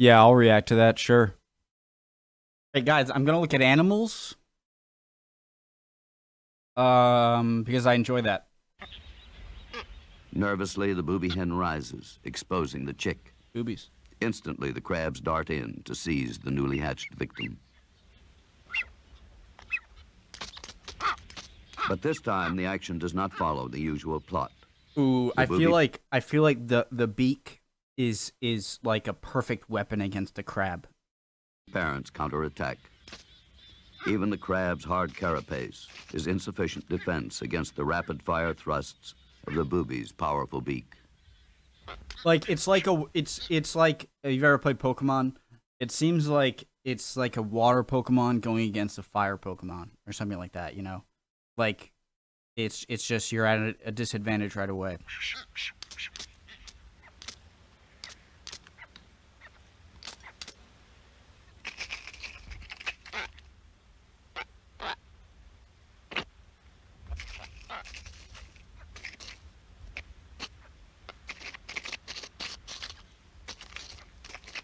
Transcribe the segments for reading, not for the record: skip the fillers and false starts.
Yeah, I'll react to that, sure. Hey guys, I'm gonna look at animals. Because I enjoy that. Nervously, the booby hen rises, exposing the chick. Boobies. Instantly, the crabs dart in to seize the newly hatched victim. But this time, the action does not follow the usual plot. Ooh, The I feel booby- like the beak is like a perfect weapon against a crab. Parents counterattack. Even the crab's hard carapace is insufficient defense against the rapid-fire thrusts of the booby's powerful beak. Like it's like you've ever played Pokemon? It seems like it's like a water Pokemon going against a fire Pokemon or something like that, you know? Like it's just you're at a disadvantage right away.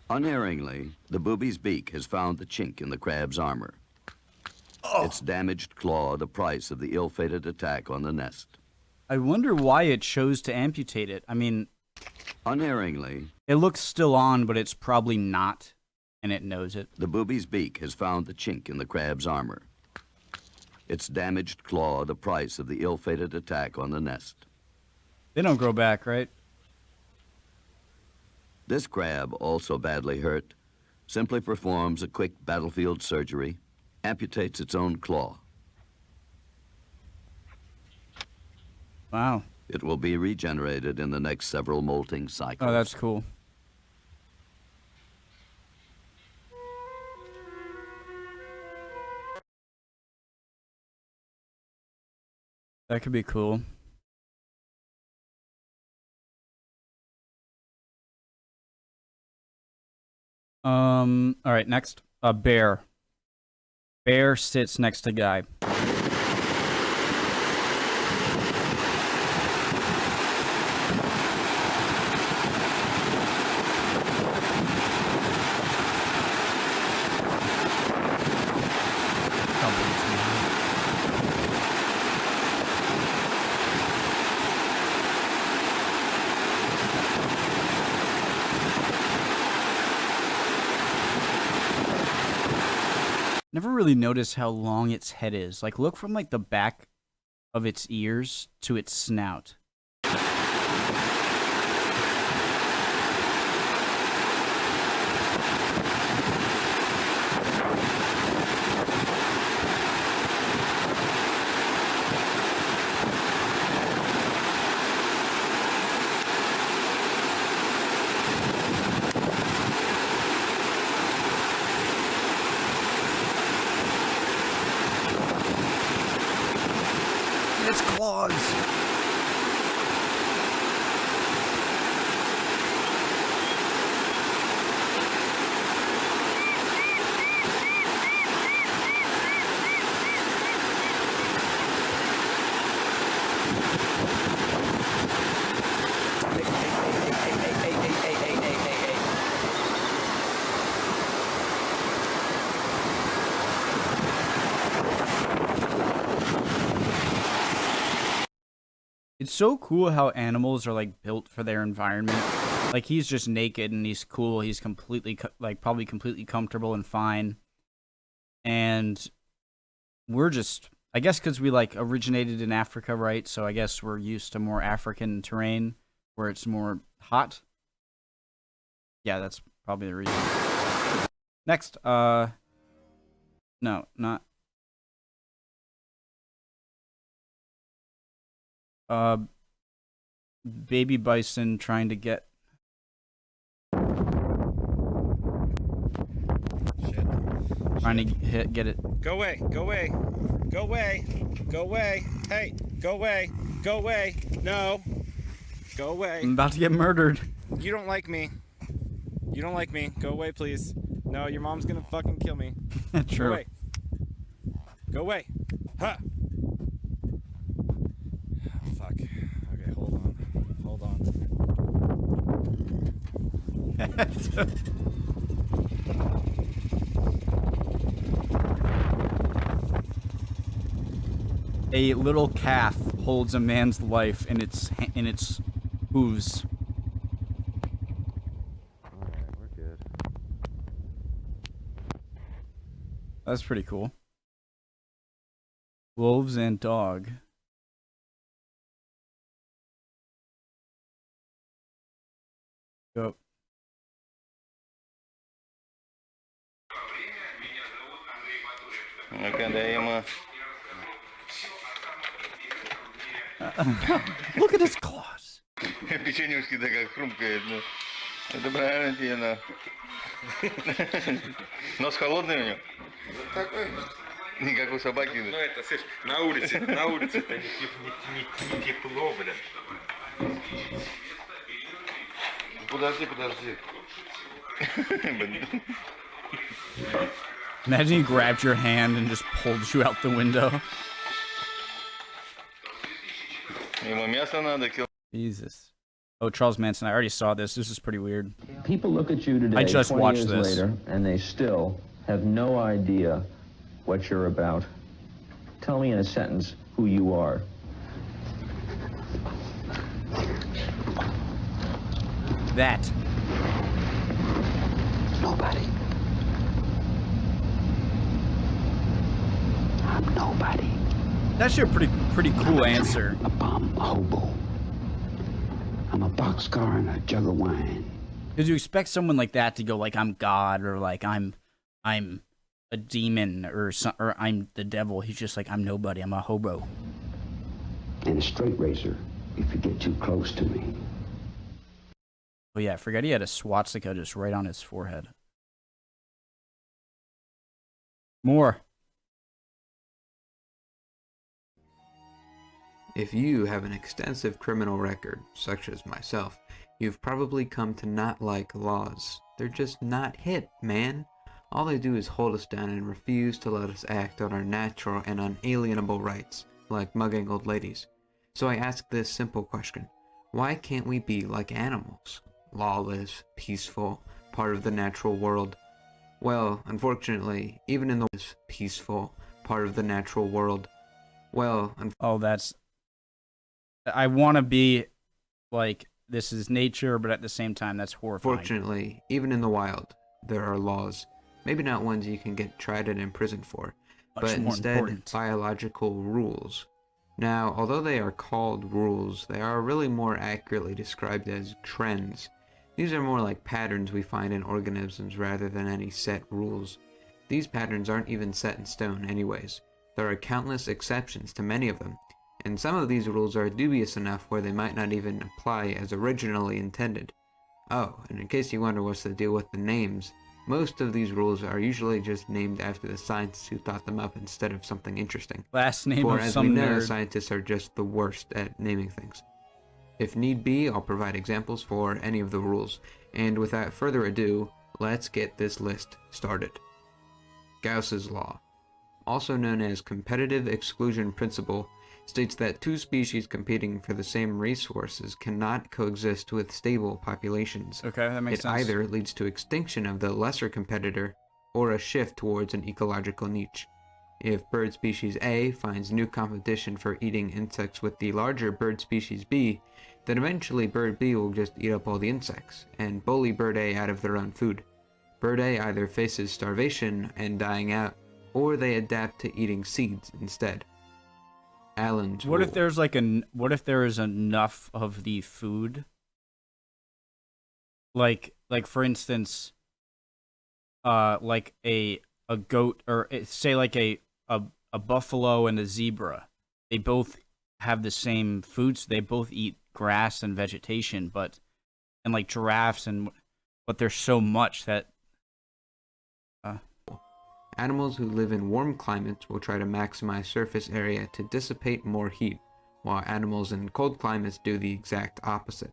Unerringly, the booby's beak has found the chink in the crab's armor. Its damaged claw, the price of the ill-fated attack on the nest. I wonder why it chose to amputate it. I mean, Unerringly, it looks still on, but it's probably not, and it knows it. the booby's beak has found the chink in the crab's armor. Its damaged claw, the price of the ill-fated attack on the nest. They don't grow back, right? This crab, also badly hurt, simply performs a quick battlefield surgery, amputates its own claw. Wow. It will be regenerated in the next several molting cycles. Oh, that's cool. That could be cool. All right, next. A bear. Bear sits next to guy. Never really noticed how long its head is. Like, look from like the back of its ears to its snout. Its claws. It's so cool how animals are like built for their environment. Like he's just naked and he's cool. He's completely like probably completely comfortable and fine. And we're just, I guess, because we like originated in Africa, right? So I guess we're used to more African terrain where it's more hot. Yeah, that's probably the reason. Next, no, not. Baby bison trying to get. Shit. Trying to get it. Go away, go away, go away, go away. Hey, go away, go away. No, go away. I'm about to get murdered. You don't like me. You don't like me. Go away, please. No, your mom's gonna fucking kill me. Go True. away. Go away. Ha! Oh, fuck. Okay, hold on. Hold on. A little calf holds a man's life in its hooves. Alright, we're good. That's pretty cool. Wolves and dog. Go. Look at his claws. Печенюшки такая хрумкает, ну. Это правильно тебе, на. Нос холодный у него? Такой. Не как у собаки. Ну это, слышь, на улице это не тепло, блин. Подожди. Imagine he grabbed your hand and just pulled you out the window. Ему мясо надо, Jesus. Oh, Charles Manson. I already saw this. This is pretty weird. People look at you today, I just 20 watched years this. later, and they still have no idea what you're about. Tell me in a sentence who you are. That. Nobody. I'm nobody. That's your pretty cool answer. A bum hobo. I'm a boxcar and a jug of wine. Did you expect someone like that to go like I'm God or like I'm a demon or I'm the devil? He's just like I'm nobody. I'm a hobo. And a straight razor if you get too close to me. Oh yeah, I forgot he had a swastika just right on his forehead. More. If you have an extensive criminal record, such as myself, you've probably come to not like laws. They're just not hit, man. All they do is hold us down and refuse to let us act on our natural and unalienable rights, like mugging old ladies. So I ask this simple question. Why can't we be like animals? Lawless, peaceful, part of the natural world. Well, unfortunately, even in the peaceful, part of the natural world. Well, Oh, that's... I want to be like, this is nature, but at the same time, that's horrifying. Fortunately, even in the wild, there are laws. Maybe not ones you can get tried and imprisoned for, but instead biological rules. Now, although they are called rules, they are really more accurately described as trends. These are more like patterns we find in organisms rather than any set rules. These patterns aren't even set in stone anyways. There are countless exceptions to many of them, and some of these rules are dubious enough where they might not even apply as originally intended. Oh, and in case you wonder what's the deal with the names, most of these rules are usually just named after the scientists who thought them up instead of something interesting. Last name For of as some we know, nerd. scientists are just the worst at naming things. If need be, I'll provide examples for any of the rules, and without further ado, let's get this list started. Gauss's law, also known as competitive exclusion principle, states that two species competing for the same resources cannot coexist with stable populations. Okay, that makes It sense. either leads to extinction of the lesser competitor or a shift towards an ecological niche. If bird species A finds new competition for eating insects with the larger bird species B, then eventually bird B will just eat up all the insects and bully bird A out of their own food. Bird A either faces starvation and dying out, or they adapt to eating seeds instead. Allen's What rule. if there's like what if there is enough of the food? Like for instance, like a goat or say like a buffalo and a zebra. They both have the same food, so they both eat grass and vegetation, but and like giraffes but there's so much that Animals who live in warm climates will try to maximize surface area to dissipate more heat, while animals in cold climates do the exact opposite.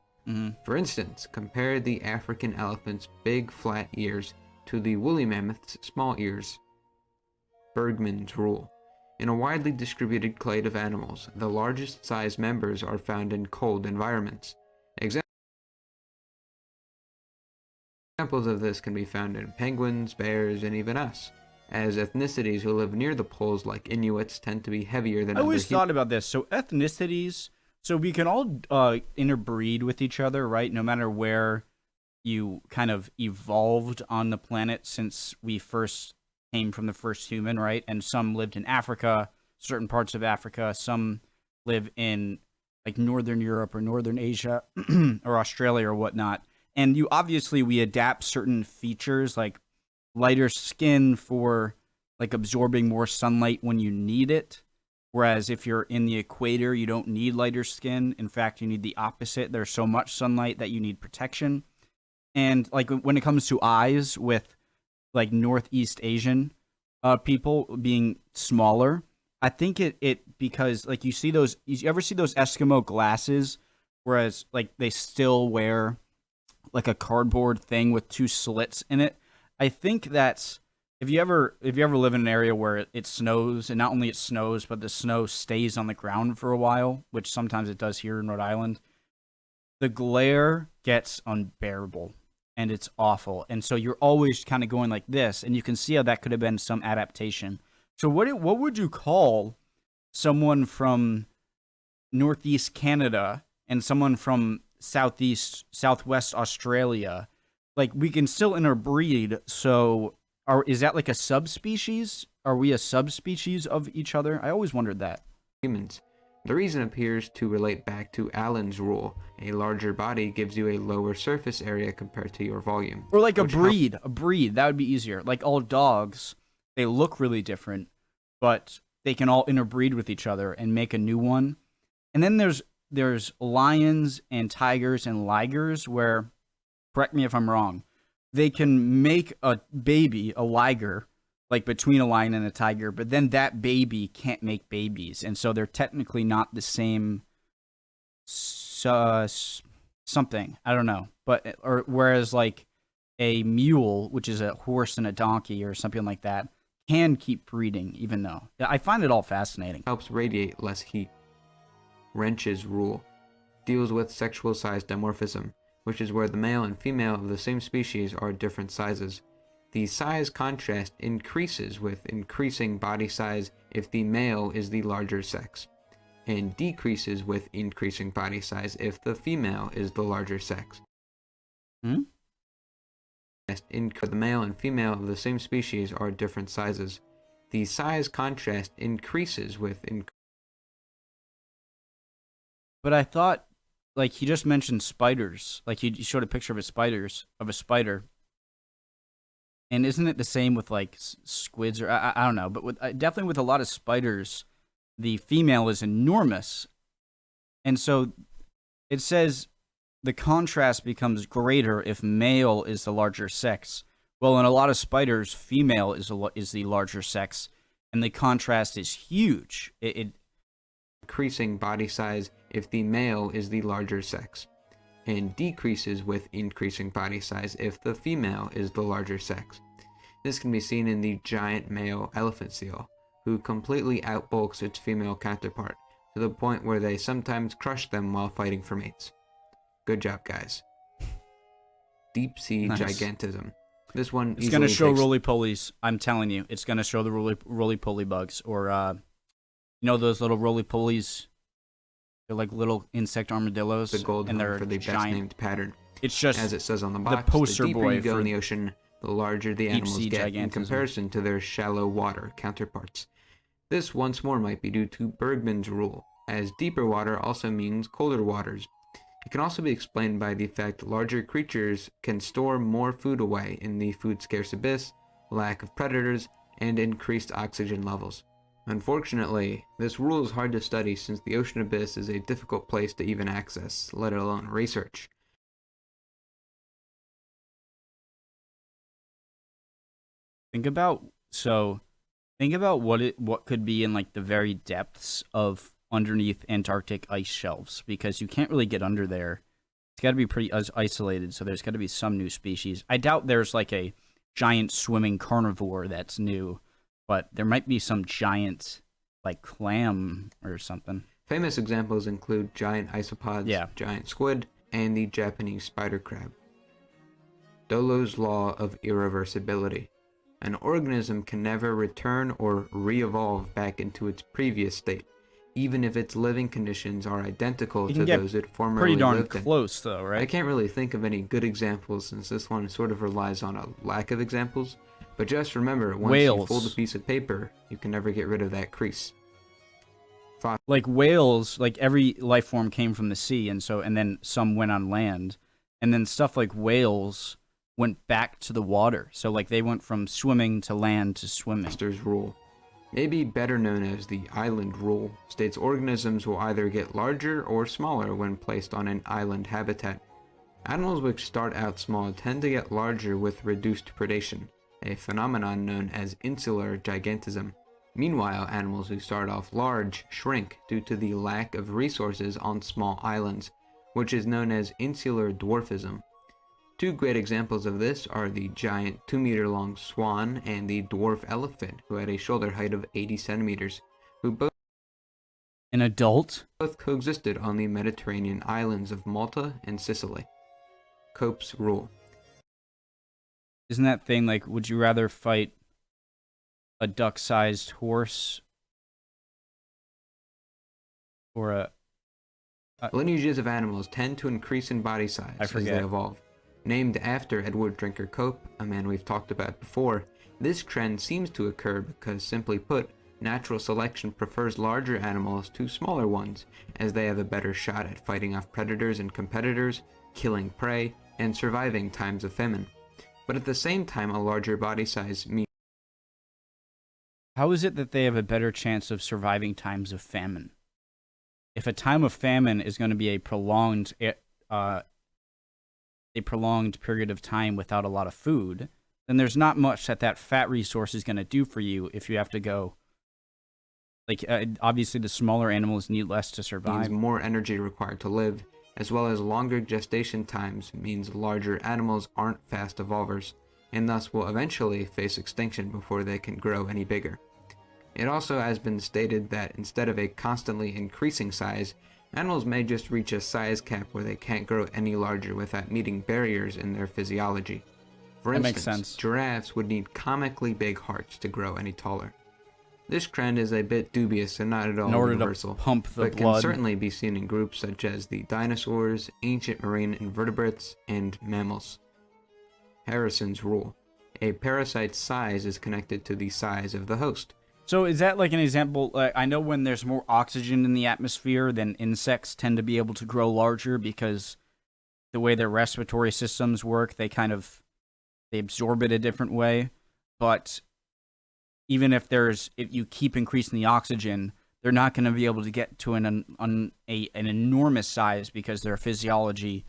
For instance, compare the African elephant's big flat ears to the woolly mammoth's small ears. Bergman's rule. In a widely distributed clade of animals, the largest size members are found in cold environments. Examples of this can be found in penguins, bears, and even us. as ethnicities who live near the poles, like Inuits, tend to be heavier than I other always thought about this. So ethnicities, so we can all interbreed with each other, right? No matter where you kind of evolved on the planet since we first came from the first human, right? And some lived in Africa, certain parts of Africa. Some live in like Northern Europe or Northern Asia or Australia or whatnot. And we adapt certain features like lighter skin for like absorbing more sunlight when you need it. Whereas if you're in the equator, you don't need lighter skin. In fact, you need the opposite. There's so much sunlight that you need protection. And like when it comes to eyes, with like Northeast Asian people being smaller, I think it because like you ever see those Eskimo glasses, whereas like they still wear like a cardboard thing with 2 slits in it. I think that's if you ever live in an area where it snows, and not only it snows, but the snow stays on the ground for a while, which sometimes it does here in Rhode Island, the glare gets unbearable and it's awful. And so you're always kind of going like this, and you can see how that could have been some adaptation. So what would you call someone from Northeast Canada and someone from Southwest Australia? Like, we can still interbreed, so is that like a subspecies? Are we a subspecies of each other? I always wondered that. Humans. The reason appears to relate back to Allen's rule. A larger body gives you a lower surface area compared to your volume. Or like a breed, that would be easier. Like all dogs, they look really different, but they can all interbreed with each other and make a new one. And then there's lions and tigers and ligers where, correct me if I'm wrong, they can make a baby, a liger, like between a lion and a tiger, but then that baby can't make babies, and so they're technically not the same something. I don't know, but whereas like a mule, which is a horse and a donkey or something like that, can keep breeding, even though I find it all fascinating. Helps radiate less heat. Wrench's rule deals with sexual size dimorphism, which is where the male and female of the same species are different sizes. The size contrast increases with increasing body size if the male is the larger sex, and decreases with increasing body size if the female is the larger sex. The male and female of the same species are different sizes. The size contrast increases with But I thought, like, he just mentioned spiders. Like, he showed a picture of a spider. And isn't it the same with, like, squids? Or I don't know. But definitely with a lot of spiders, the female is enormous. And so it says the contrast becomes greater if male is the larger sex. Well, in a lot of spiders, female is the larger sex. And the contrast is huge. Increasing body size if the male is the larger sex, and decreases with increasing body size if the female is the larger sex. This can be seen in the giant male elephant seal, who completely outbulks its female counterpart, to the point where they sometimes crush them while fighting for mates. Good job, guys. Deep sea gigantism. This one it's going to show roly-polies. I'm telling you, it's going to show the roly-poly bugs, or you know those little roly-polies? They're like little insect armadillos. The gold and they're for the giant. best named pattern. It's just as it says on the box. The poster the deeper boy you go for in the ocean, the larger the animals get gigantism. in comparison to their shallow water counterparts. This once more might be due to Bergman's rule, as deeper water also means colder waters. It can also be explained by the fact larger creatures can store more food away in the food-scarce abyss, lack of predators, and increased oxygen levels. Unfortunately, this rule is hard to study since the ocean abyss is a difficult place to even access, let alone research. Think about what could be in like the very depths of underneath Antarctic ice shelves, because you can't really get under there. It's got to be pretty isolated, so there's got to be some new species. I doubt there's like a giant swimming carnivore that's new, but there might be some giant like clam or something. Famous examples include giant isopods, giant squid, and the Japanese spider crab. Dolo's law of irreversibility. An organism can never return or re-evolve back into its previous state, even if its living conditions are identical to those it formerly pretty darn lived in. close, though, right? I can't really think of any good examples since this one sort of relies on a lack of examples, but just remember, once you fold a piece of paper, you can never get rid of that crease. Like whales, like every life form came from the sea, and then some went on land, and then stuff like whales went back to the water. So like they went from swimming to land to swimming. Foster's rule, maybe better known as the island rule, states organisms will either get larger or smaller when placed on an island habitat. Animals which start out small tend to get larger with reduced predation, a phenomenon known as insular gigantism. Meanwhile, animals who start off large shrink due to the lack of resources on small islands, which is known as insular dwarfism. Two great examples of this are the giant 2-meter-long swan and the dwarf elephant, who had a shoulder height of 80 centimeters, who both coexisted on the Mediterranean islands of Malta and Sicily. Cope's rule. Isn't that thing like, would you rather fight a duck-sized horse or a lineages of animals tend to increase in body size as they evolve. Named after Edward Drinker Cope, a man we've talked about before, this trend seems to occur because, simply put, natural selection prefers larger animals to smaller ones, as they have a better shot at fighting off predators and competitors, killing prey, and surviving times of famine. But at the same time, a larger body size means... How is it that they have a better chance of surviving times of famine? If a time of famine is going to be a prolonged period of time without a lot of food, then there's not much that fat resource is going to do for you if you have to go. Like, obviously, the smaller animals need less to survive. Means more energy required to live, as well as longer gestation times means larger animals aren't fast evolvers, and thus will eventually face extinction before they can grow any bigger. It also has been stated that instead of a constantly increasing size, animals may just reach a size cap where they can't grow any larger without meeting barriers in their physiology. For instance, makes sense. Giraffes would need comically big hearts to grow any taller. This trend is a bit dubious and not at all universal, to pump the but blood. Can certainly be seen in groups such as the dinosaurs, ancient marine invertebrates, and mammals. Harrison's rule. A parasite's size is connected to the size of the host. So is that like an example? I know when there's more oxygen in the atmosphere, then insects tend to be able to grow larger because the way their respiratory systems work, they absorb it a different way. But even if you keep increasing the oxygen, they're not going to be able to get to an enormous size because their physiology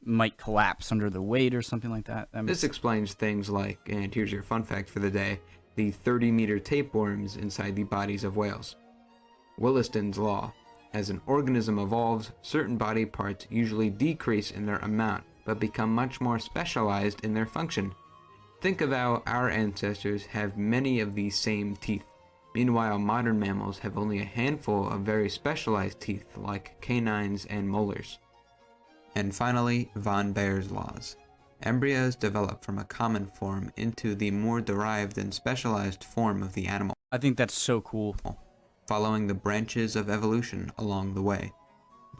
might collapse under the weight or something like that. This explains things like, and here's your fun fact for the day, the 30-meter tapeworms inside the bodies of whales. Williston's Law. As an organism evolves, certain body parts usually decrease in their amount, but become much more specialized in their function. Think of how our ancestors have many of these same teeth. Meanwhile, modern mammals have only a handful of very specialized teeth, like canines and molars. And finally, von Baer's laws. Embryos develop from a common form into the more derived and specialized form of the animal. I think that's so cool. Following the branches of evolution along the way.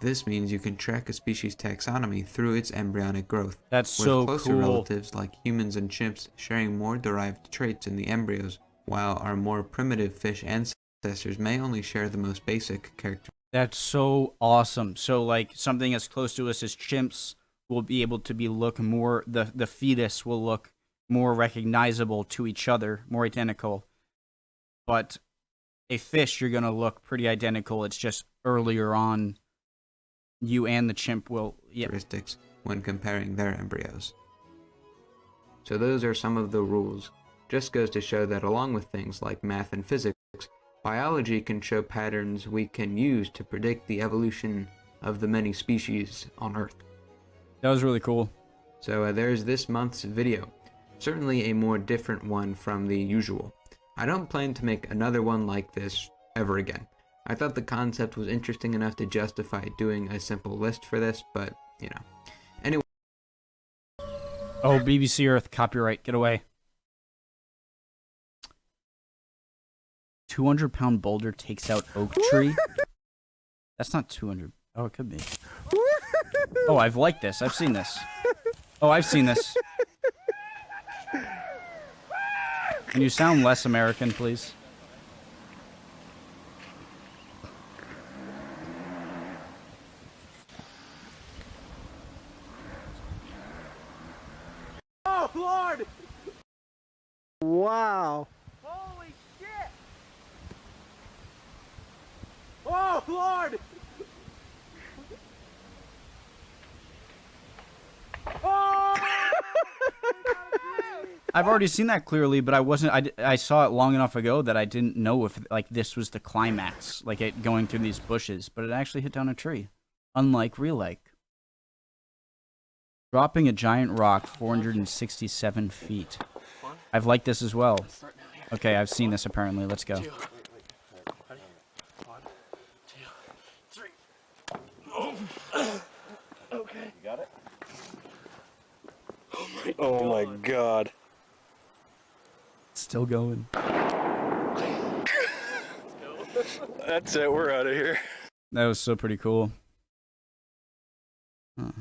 This means you can track a species' taxonomy through its embryonic growth. That's with so closer cool. relatives like humans and chimps sharing more derived traits in the embryos, while our more primitive fish ancestors may only share the most basic characteristics. That's so awesome. So something as close to us as chimps will be able to look more, the fetus will look more recognizable to each other, more identical. But a fish, you're going to look pretty identical. It's just earlier on, you and the chimp will... characteristics when comparing their embryos. So those are some of the rules. Just goes to show that along with things like math and physics, biology can show patterns we can use to predict the evolution of the many species on Earth. That was really cool. So there's this month's video. Certainly a more different one from the usual. I don't plan to make another one like this ever again. I thought the concept was interesting enough to justify doing a simple list for this, but, Anyway. Oh, BBC Earth, copyright, get away. 200-pound boulder takes out oak tree. That's not 200. Oh, it could be. Oh, I've liked this. I've seen this. Oh, I've seen this. Can you sound less American, please? Oh, Lord! Wow. Holy shit! Oh, Lord! Oh! I've already seen that clearly, but I wasn't. I saw it long enough ago that I didn't know if like this was the climax, like it going through these bushes. But it actually hit down a tree, unlike real life. Dropping a giant rock 467 feet. I've liked this as well. Okay, I've seen this apparently. Let's go. 1, 2, 3. Oh. Okay. You got it? Oh my god. Still going. That's it, we're out of here. That was so pretty cool. Huh.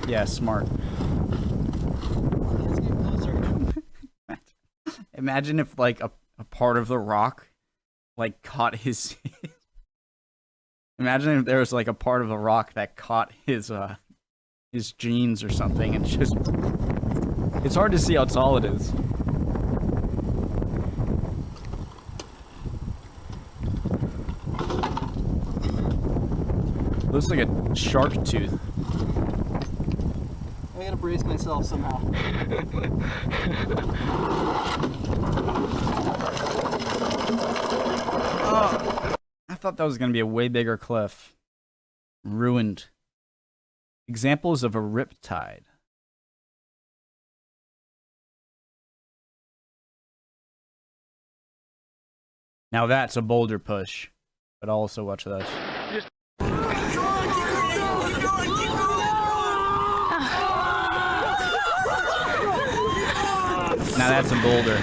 Yeah, smart. Imagine if like a part of the rock like caught his imagine if there was like a part of the rock that caught his jeans or something and just it's hard to see how tall it is. Looks like a shark tooth. I gotta brace myself somehow. Oh, I thought that was going to be a way bigger cliff. Ruined. Examples of a riptide. Now that's a boulder push. But also watch this. Now that's a boulder.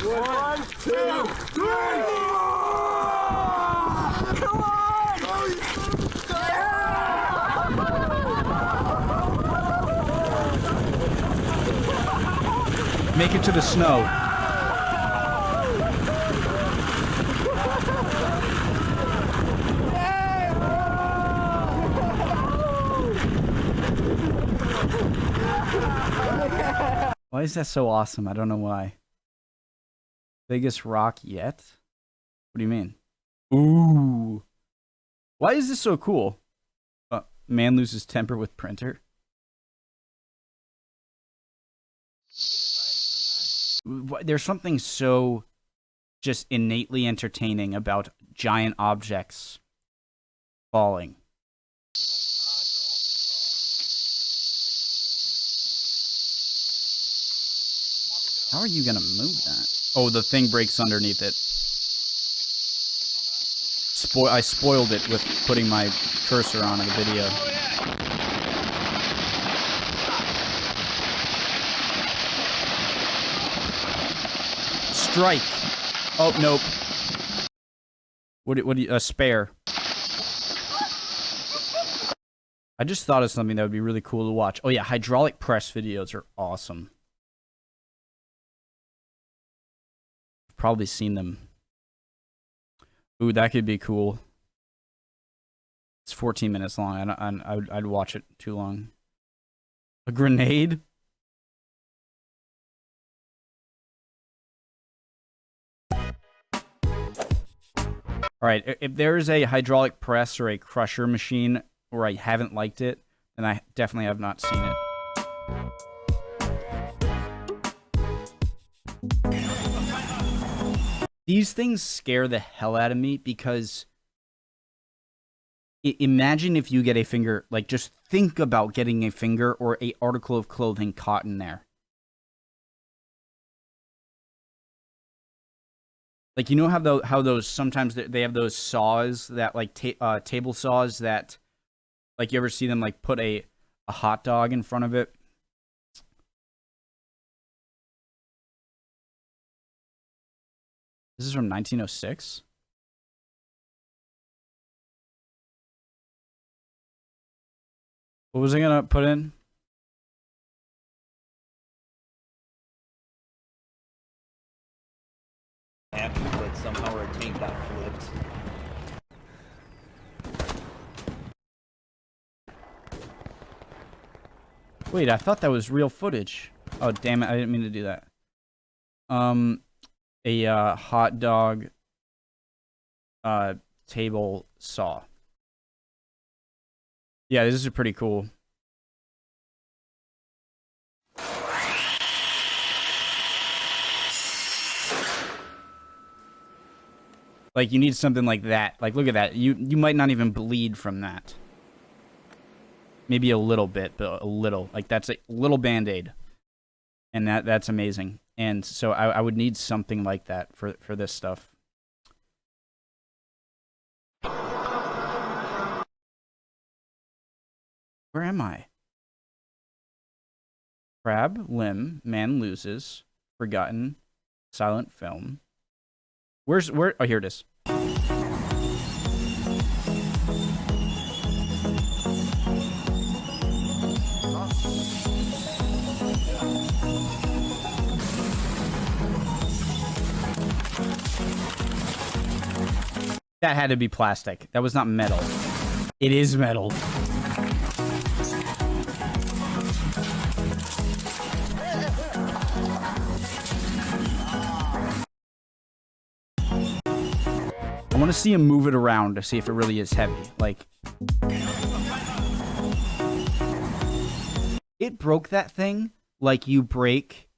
One, two, three! Come on! Make it to the snow. Why is that so awesome? I don't know why. Biggest rock yet? What do you mean? Ooh. Why is this so cool? Man loses temper with printer. There's something so just innately entertaining about giant objects falling. How are you gonna move that? Oh, the thing breaks underneath it. I spoiled it with putting my cursor on in the video. Strike. Oh, nope. What do you, a spare. I just thought of something that would be really cool to watch. Oh yeah, hydraulic press videos are awesome. I've probably seen them. Ooh, that could be cool. It's 14 minutes long. I'd watch it too long. A grenade? Alright, if there's a hydraulic press or a crusher machine where I haven't liked it, then I definitely have not seen it. These things scare the hell out of me because imagine if you get a finger, like just think about getting a finger or a article of clothing caught in there. Like, you know how those sometimes they have those saws that like table saws that, like, you ever see them like put a hot dog in front of it? This is from 1906. What was I gonna put in? Happy, but somehow our tank got flipped. Wait, I thought that was real footage. Oh, damn it, I didn't mean to do that. A hot dog table saw. Yeah, this is pretty cool. Like, you need something like that. Like, look at that. You might not even bleed from that. Maybe a little bit, but a little. Like, that's a little Band-Aid. And that's amazing. And so I would need something like that for this stuff. Where am I? Crab, limb, man loses, forgotten, silent film. Where? Oh, here it is. That had to be plastic. That was not metal. It is metal. I want to see him move it around to see if it really is heavy. Like, it broke that thing like you break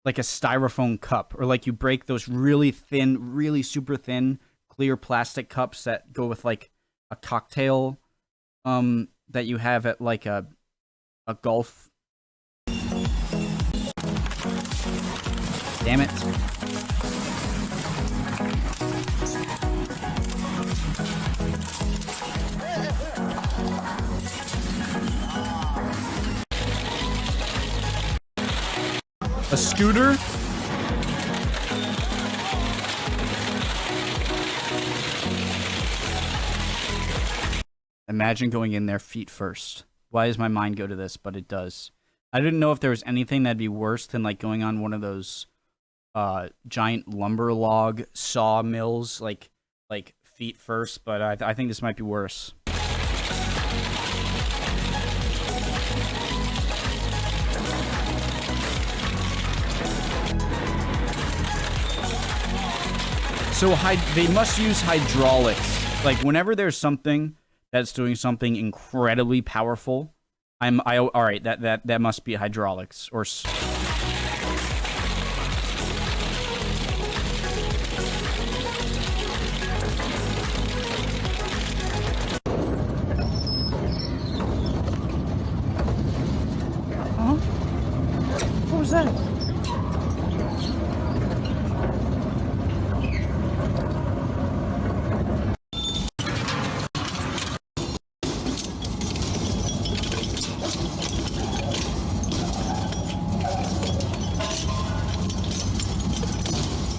like a styrofoam cup, or like you break those really thin, really super thin, clear plastic cups that go with like a cocktail that you have at like a golf. Damn it. A scooter? Imagine going in there feet first. Why does my mind go to this? But it does. I didn't know if there was anything that'd be worse than like going on one of those giant lumber log sawmills, like feet first. But I think this might be worse. So they must use hydraulics. Like, whenever there's something that's doing something incredibly powerful, all right, that must be hydraulics or. Huh? What was that?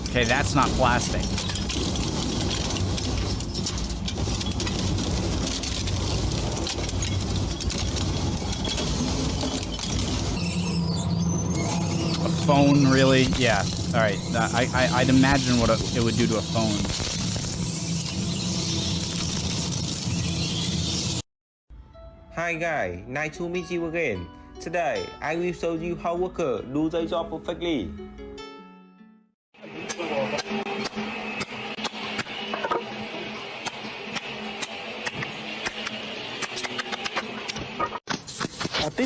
Okay, that's not plastic. A phone, really? Yeah. All right. I'd imagine what it would do to a phone. Hi guys, nice to meet you again. Today, I will show you how workers do their job perfectly. I've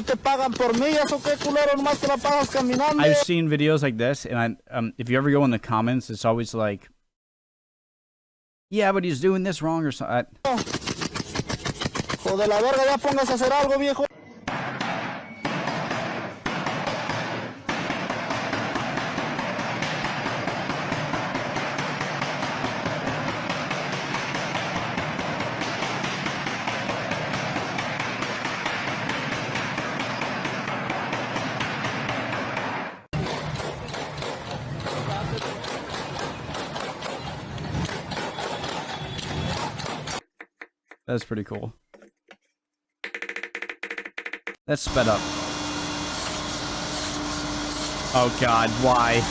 seen videos like this, and if you ever go in the comments, it's always like, yeah, but he's doing this wrong or something. Joder la verga, ya póngase a hacer algo, viejo. That's pretty cool. That's sped up. Oh god, why?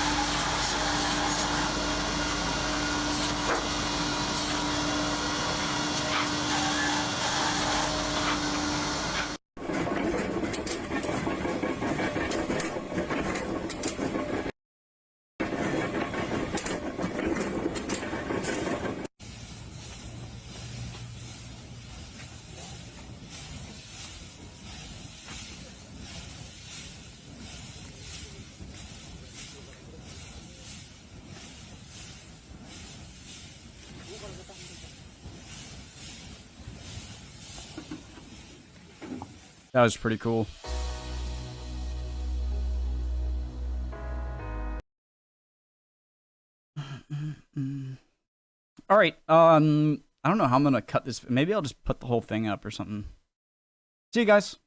That was pretty cool. All right. I don't know how I'm gonna cut this. Maybe I'll just put the whole thing up or something. See you guys.